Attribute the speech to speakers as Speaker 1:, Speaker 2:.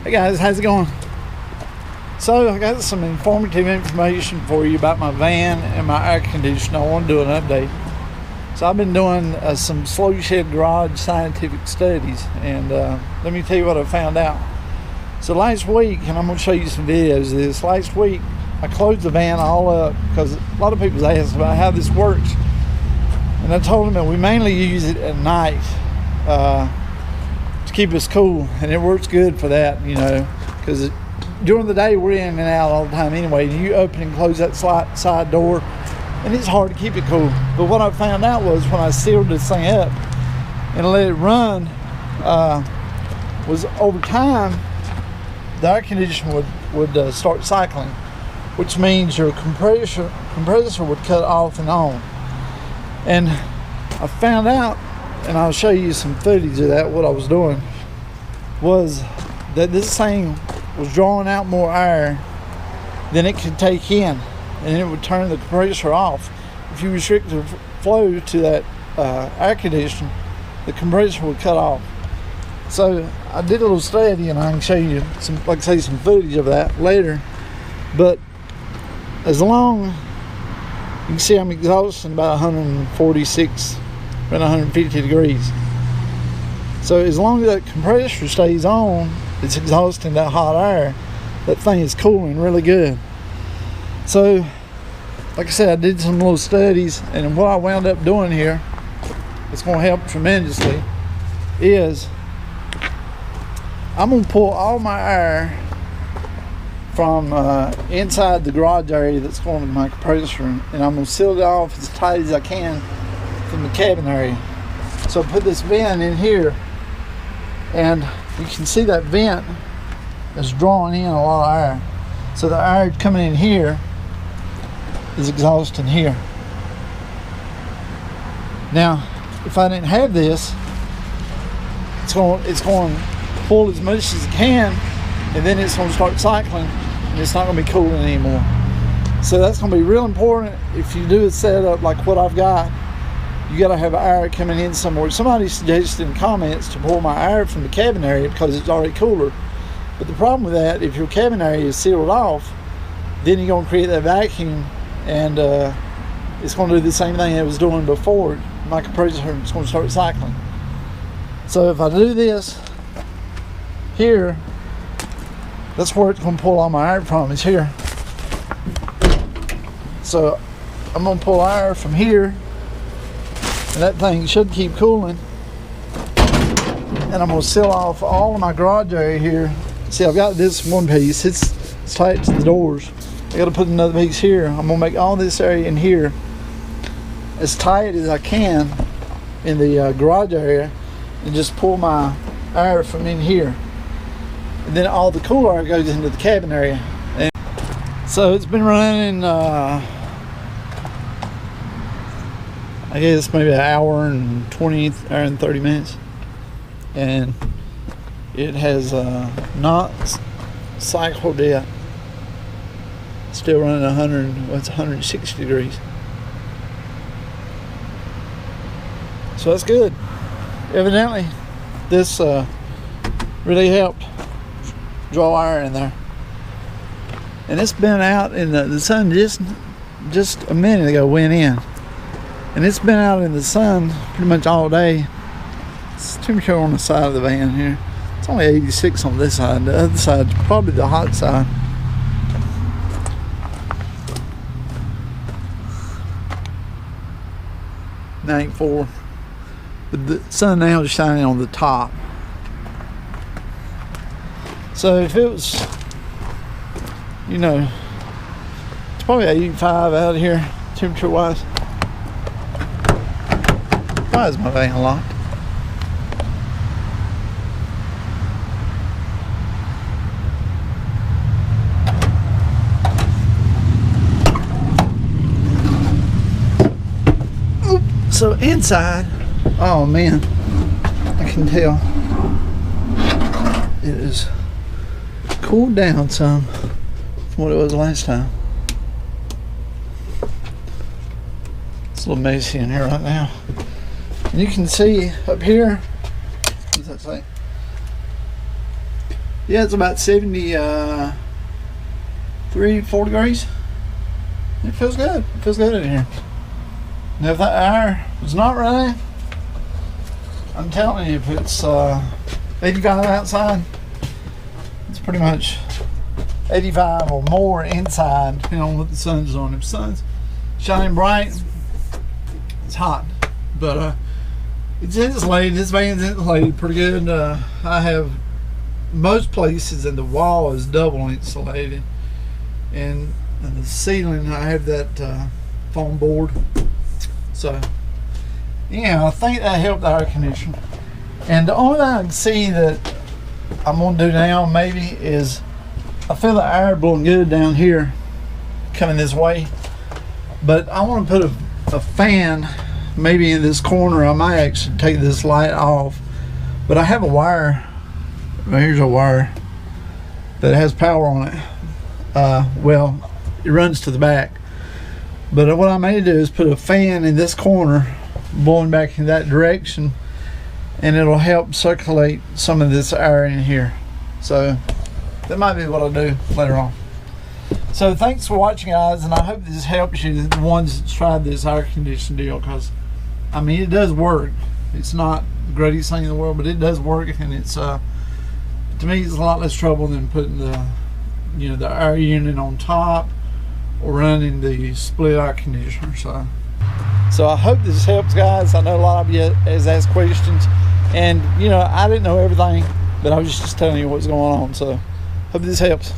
Speaker 1: Hey guys, how's it going? So I got some informative information for you about my van and my air conditioner. I want to do an update. So I've been doing some slowshedgarage scientific studies, and let me tell you what I found out. So last week, and I'm going to show you some videos of this. Last week I closed the van all up because a lot of people ask about how this works, and I told them that we mainly use it at night to keep us cool, and it works good for that, you know, because during the day we're in and out all the time anyway. You open and close that side door and it's hard to keep it cool. But what I found out was when I sealed this thing up and let it run, was over time the air conditioner would start cycling, which means your compressor would cut off and on. And I found out, and I'll show you some footage of that, what I was doing was that this thing was drawing out more air than it could take in, and it would turn the compressor off. If you restrict the flow to that air conditioner, the compressor would cut off. So I did a little study, and I can show you some, like I say, some footage of that later. But as long, you can see I'm exhausting about 146, around 150 degrees. So as long as that compressor stays on, it's exhausting that hot air. That thing is cooling really good. So, like I said, I did some little studies, and what I wound up doing here, it's going to help tremendously, is I'm going to pull all my air from inside the garage area that's going to my compressor, and I'm going to seal it off as tight as I can from the cabin area. So I put this vent in here, and you can see that vent is drawing in a lot of air. So the air coming in here is exhausting here. Now, if I didn't have this, it's going to pull as much as it can, and then it's going to start cycling, and it's not going to be cooling anymore. So that's going to be real important if you do a setup like what I've got. You got to have air coming in somewhere. Somebody suggested in comments to pull my air from the cabin area because it's already cooler. But the problem with that, if your cabin area is sealed off, then you're going to create that vacuum, and it's going to do the same thing it was doing before. My compressor is going to start cycling. So if I do this here, that's where it's going to pull all my air from, is here. So I'm going to pull air from here, and that thing should keep cooling. And I'm going to seal off all of my garage area here. See, I've got this one piece, it's tight to the doors. I got to put another piece here. I'm going to make all this area in here as tight as I can in the garage area, and just pull my air from in here. And then all the cool air goes into the cabin area. And so it's been running, I guess maybe an hour and 30 minutes, and it has not cycled yet. Still running 160 degrees. So that's good. Evidently this really helped draw air in there, and it's been out in the sun just a minute ago, went in. And it's been out in the sun pretty much all day. It's temperature on the side of the van here. It's only 86 on this side. The other side's probably the hot side. .94. But the sun now is shining on the top. So if it was, you know, it's probably 85 out here, temperature wise. Why is my van locked? Oop. So inside, oh man, I can tell it is cooled down some from what it was last time. It's a little messy in here right now. And you can see up here, what does that say? Yeah, it's about 73, 4 degrees. It feels good. It feels good in here. Now if that air is not running, I'm telling you, if it's 85 outside, it's pretty much 85 or more inside, depending on what the sun's on. If the sun's shining bright, it's hot. But it's insulated. This van's insulated pretty good. I have most places, and the wall is double insulated, and the ceiling I have that foam board. So yeah, I think that helped the air conditioner. And the only thing I can see that I'm gonna do now maybe is I feel the air blowing good down here coming this way, but I want to put a fan maybe in this corner. I might actually take this light off, but I have a wire. Well, here's a wire that has power on it. Well, it runs to the back, but what I may do is put a fan in this corner blowing back in that direction, and it'll help circulate some of this air in here. So that might be what I'll do later on. So thanks for watching, guys, and I hope this helps you, the ones that tried this air conditioning deal, because I mean it does work. It's not the greatest thing in the world, but it does work, and it's to me it's a lot less trouble than putting the the air unit on top or running the split air conditioner. So I hope this helps, guys. I know a lot of you has asked questions, and I didn't know everything, but I was just telling you what's going on. So hope this helps.